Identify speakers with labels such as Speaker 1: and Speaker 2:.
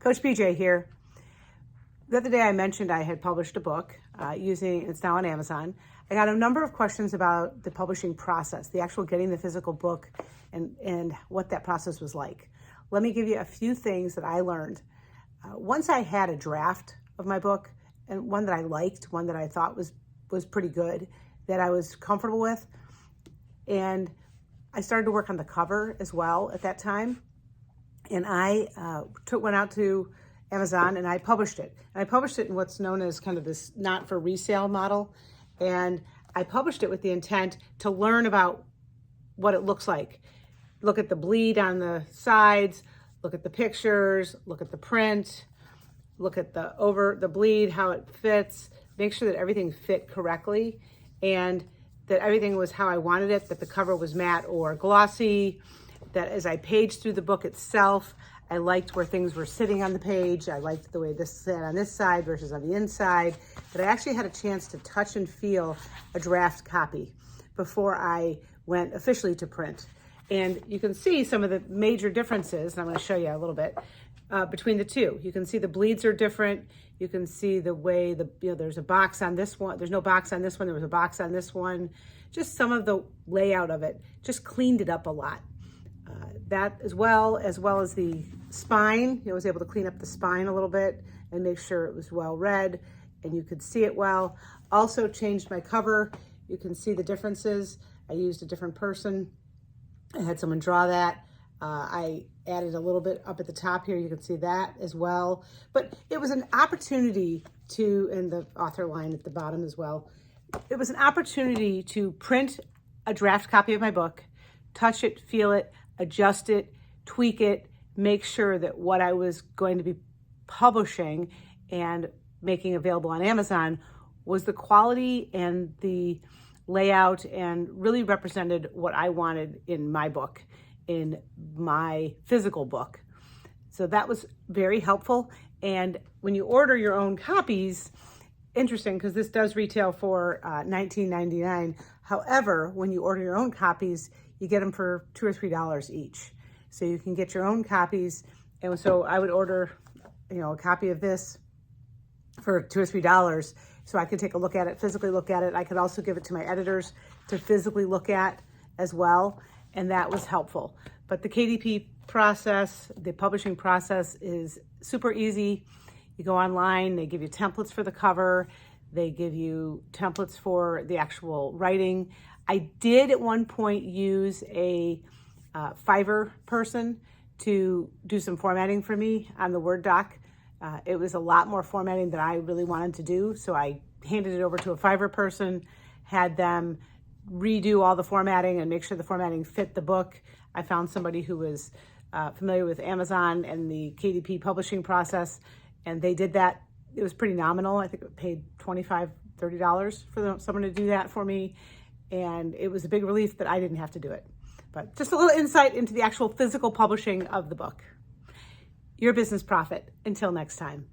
Speaker 1: Coach BJ here. The other day I mentioned I had published a book it's now on Amazon. I got a number of questions about the publishing process, the actual getting the physical book and what that process was like. Let me give you a few things that I learned. Once I had a draft of my book, and one that I liked, one that I thought was pretty good, that I was comfortable with, and I started to work on the cover as well at that time. And I went out to Amazon and I published it. And I published it in what's known as kind of this not for resale model. And I published it with the intent to learn about what it looks like. Look at the bleed on the sides, look at the pictures, look at the print, look at the bleed, how it fits, make sure that everything fit correctly and that everything was how I wanted it, that the cover was matte or glossy, that as I paged through the book itself, I liked where things were sitting on the page. I liked the way this sat on this side versus on the inside, that I actually had a chance to touch and feel a draft copy before I went officially to print. And you can see some of the major differences, and I'm going to show you a little bit, between the two. You can see the bleeds are different. You can see the way there's a box on this one. There's no box on this one. There was a box on this one. Just some of the layout of it just cleaned it up a lot. That as well as the spine. I was able to clean up the spine a little bit and make sure it was well read and you could see it well. Also changed my cover. You can see the differences. I used a different person. I had someone draw that. I added a little bit up at the top here. You can see that as well. But it was an opportunity and the author line at the bottom as well. It was an opportunity to print a draft copy of my book, touch it, feel it, adjust it, tweak it, make sure that what I was going to be publishing and making available on Amazon was the quality and the layout and really represented what I wanted in my book, in my physical book. So that was very helpful. And when you order your own copies, interesting because this does retail for $19.99. However, when you order your own copies, you get them for $2 or $3 each. So you can get your own copies. And so I would order, a copy of this for $2 or $3 so I could take a look at it, physically look at it. I could also give it to my editors to physically look at as well. And that was helpful. But the KDP process, the publishing process is super easy. You go online, they give you templates for the cover. They give you templates for the actual writing. I did at one point use a Fiverr person to do some formatting for me on the Word doc. It was a lot more formatting than I really wanted to do. So I handed it over to a Fiverr person, had them redo all the formatting and make sure the formatting fit the book. I found somebody who was familiar with Amazon and the KDP publishing process, and they did that. It was pretty nominal. I think it paid $25, $30 for someone to do that for me. And it was a big relief that I didn't have to do it. But just a little insight into the actual physical publishing of the book. Your business profit. Until next time.